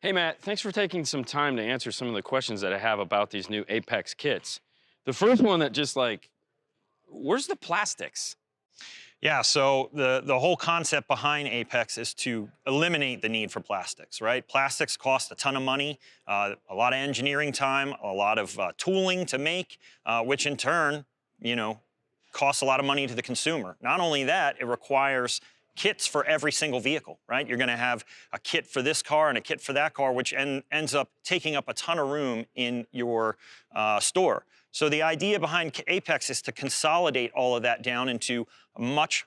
Hey, Matt, thanks for taking some time to answer some of the questions that I have about these new Apex kits. The first one that just like, where's the plastics? Yeah, so the whole concept behind Apex is to eliminate the need for plastics, right? Plastics cost a ton of money, a lot of engineering time, a lot of tooling to make, which in turn, you know, costs a lot of money to the consumer. Not only that, it requires kits for every single vehicle, right? You're gonna have a kit for this car and a kit for that car, which ends up taking up a ton of room in your store. So the idea behind Apex is to consolidate all of that down into a much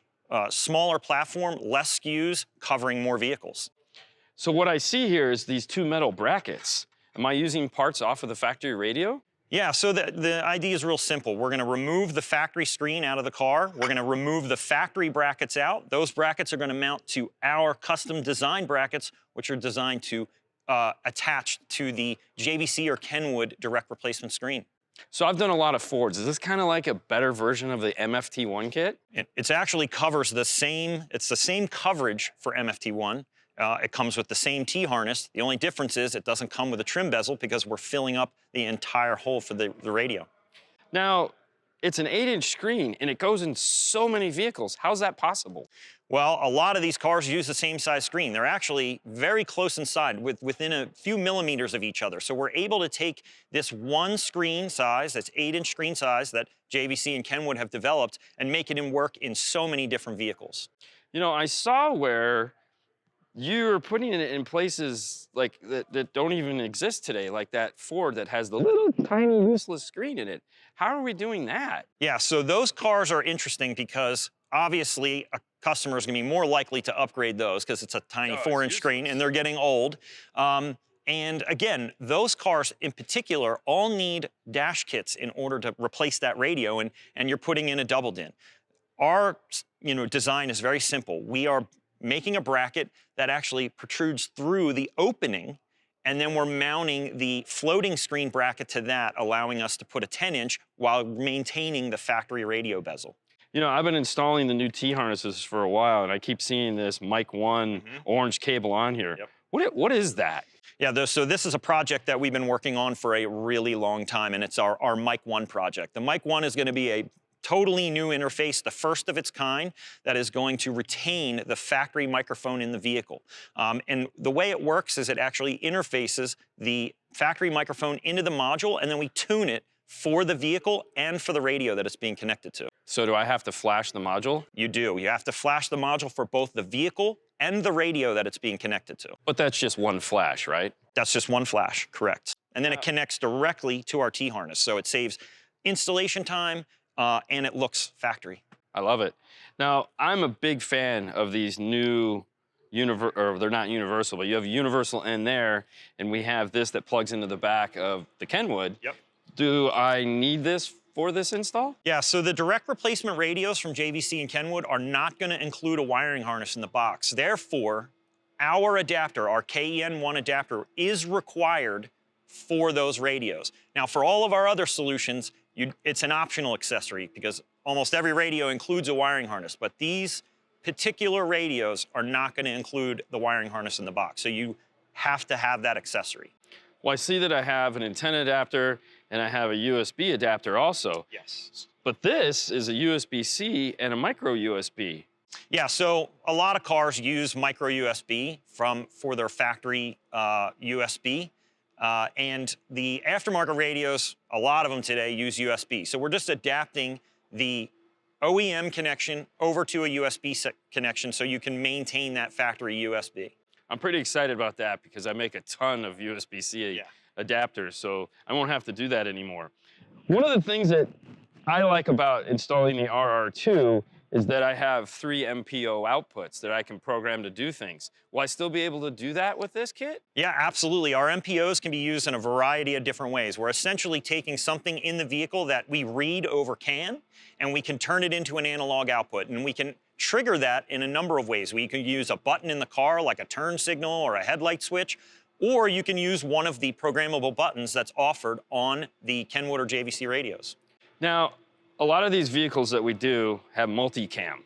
smaller platform, less SKUs, covering more vehicles. So what I see here is these two metal brackets. Am I using parts off of the factory radio? Yeah, so the idea is real simple. We're gonna remove the factory screen out of the car. We're gonna remove the factory brackets out. Those brackets are gonna mount to our custom design brackets, which are designed to attach to the JVC or Kenwood direct replacement screen. So I've done a lot of Fords. Is this kind of like a better version of the MFT1 kit? It's actually covers it's the same coverage for MFT1. It comes with the same T-harness. The only difference is it doesn't come with a trim bezel because we're filling up the entire hole for the radio. Now, it's an 8-inch screen and it goes in so many vehicles. How's that possible? Well, a lot of these cars use the same size screen. They're actually very close inside, within a few millimeters of each other. So we're able to take this one screen size, that's 8-inch screen size that JVC and Kenwood have developed, and make it work in so many different vehicles. You know, I saw where you're putting it in places like that don't even exist today, like that Ford that has the little tiny useless screen in it. How are we doing that? Yeah, so those cars are interesting because obviously a customer is going to be more likely to upgrade those because it's a tiny 4-inch screen and they're getting old. And again, those cars in particular all need dash kits in order to replace that radio, and you're putting in a double din. Our design is very simple. We are making a bracket that actually protrudes through the opening, and then we're mounting the floating screen bracket to that, allowing us to put a 10-inch while maintaining the factory radio bezel. You know, I've been installing the new T-harnesses for a while, and I keep seeing this Mic 1 orange cable on here. Yep. What is that? Yeah, so this is a project that we've been working on for a really long time, and it's our Mic 1 project. The Mic 1 is going to be a totally new interface, the first of its kind, that is going to retain the factory microphone in the vehicle. And the way it works is it actually interfaces the factory microphone into the module, and then we tune it for the vehicle and for the radio that it's being connected to. So do I have to flash the module? You do. You have to flash the module for both the vehicle and the radio that it's being connected to. But that's just one flash, right? That's just one flash, correct. And then it connects directly to our T-harness, so it saves installation time, and it looks factory. I love it. Now, I'm a big fan of these new, or they're not universal, but you have a universal end there, and we have this that plugs into the back of the Kenwood. Yep. Do I need this for this install? Yeah, so the direct replacement radios from JVC and Kenwood are not going to include a wiring harness in the box. Therefore, our adapter, our KEN1 adapter, is required for those radios. Now, for all of our other solutions, it's an optional accessory because almost every radio includes a wiring harness, but these particular radios are not going to include the wiring harness in the box. So you have to have that accessory. Well, I see that I have an antenna adapter and I have a USB adapter also. Yes. But this is a USB-C and a micro USB. Yeah, so a lot of cars use micro USB for their factory USB. And the aftermarket radios, a lot of them today use USB. So we're just adapting the OEM connection over to a USB connection so you can maintain that factory USB. I'm pretty excited about that because I make a ton of USB-C adapters, so I won't have to do that anymore. One of the things that I like about installing the RR2 is that I have 3 MPO outputs that I can program to do things. Will I still be able to do that with this kit? Yeah, absolutely. Our MPOs can be used in a variety of different ways. We're essentially taking something in the vehicle that we read over CAN, and we can turn it into an analog output, and we can trigger that in a number of ways. We can use a button in the car, like a turn signal or a headlight switch, or you can use one of the programmable buttons that's offered on the Kenwood or JVC radios. Now, a lot of these vehicles that we do have multicam.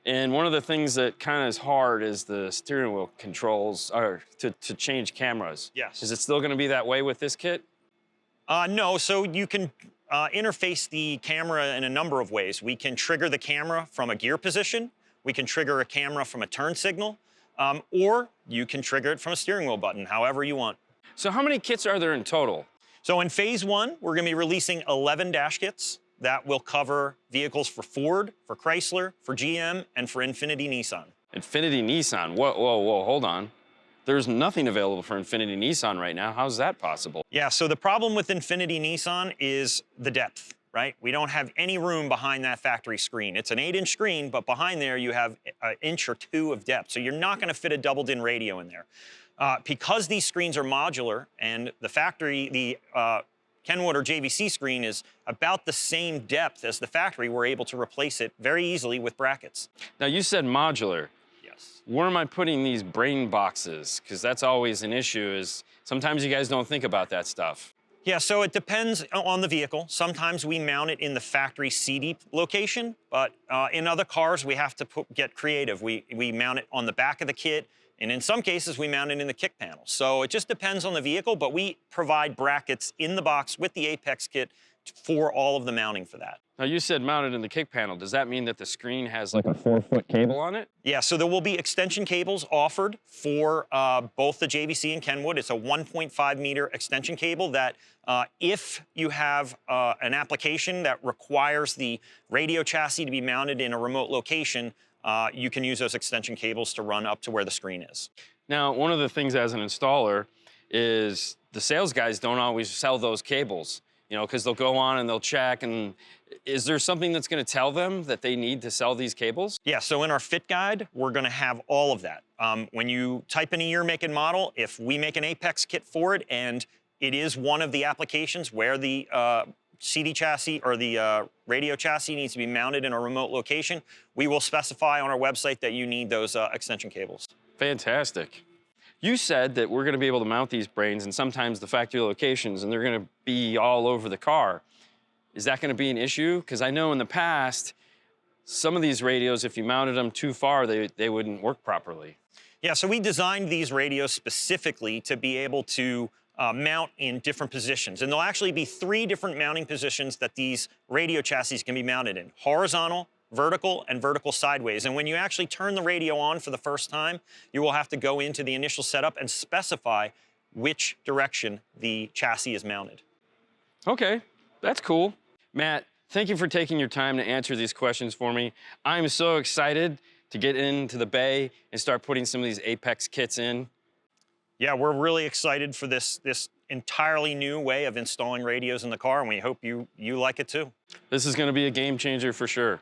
And one of the things that kind of is hard is the steering wheel controls, or to change cameras. Yes. Is it still going to be that way with this kit? No, so you can interface the camera in a number of ways. We can trigger the camera from a gear position. We can trigger a camera from a turn signal. Or you can trigger it from a steering wheel button, however you want. So how many kits are there in total? So in phase 1, we're going to be releasing 11 dash kits that will cover vehicles for Ford, for Chrysler, for GM, and for Infiniti Nissan. Infiniti Nissan, whoa, hold on. There's nothing available for Infiniti Nissan right now. How's that possible? Yeah, so the problem with Infiniti Nissan is the depth, right? We don't have any room behind that factory screen. It's an 8-inch screen, but behind there you have an inch or 2 of depth. So you're not going to fit a double-din radio in there. Because these screens are modular and the factory, the Kenwood or JVC screen is about the same depth as the factory, we're able to replace it very easily with brackets. Now you said modular. Yes. Where am I putting these brain boxes? Because that's always an issue, is sometimes you guys don't think about that stuff. Yeah, so it depends on the vehicle. Sometimes we mount it in the factory CD location, but in other cars we have to get creative. We mount it on the back of the kit, and in some cases we mount it in the kick panel. So it just depends on the vehicle, but we provide brackets in the box with the Apex kit for all of the mounting for that. Now you said mounted in the kick panel. Does that mean that the screen has like a 4-foot cable on it? Yeah, so there will be extension cables offered for both the JVC and Kenwood. It's a 1.5 meter extension cable that if you have an application that requires the radio chassis to be mounted in a remote location, you can use those extension cables to run up to where the screen is. Now, one of the things as an installer is the sales guys don't always sell those cables, you know, because they'll go on and they'll check. And is there something that's going to tell them that they need to sell these cables? Yeah, so in our fit guide, we're going to have all of that. When you type in a year, make, and model, if we make an Apex kit for it and it is one of the applications where the CD chassis or the radio chassis needs to be mounted in a remote location, we will specify on our website that you need those extension cables. Fantastic. You said that we're going to be able to mount these brains in sometimes the factory locations, and they're going to be all over the car. Is that going to be an issue? Because I know in the past, some of these radios, if you mounted them too far, they wouldn't work properly. Yeah, so we designed these radios specifically to be able to mount in different positions. And there'll actually be 3 different mounting positions that these radio chassis can be mounted in: horizontal, vertical, and vertical sideways. And when you actually turn the radio on for the first time, you will have to go into the initial setup and specify which direction the chassis is mounted. Okay, that's cool. Matt, thank you for taking your time to answer these questions for me. I'm so excited to get into the bay and start putting some of these Apex kits in. Yeah, we're really excited for this entirely new way of installing radios in the car, and we hope you like it too. This is going to be a game changer for sure.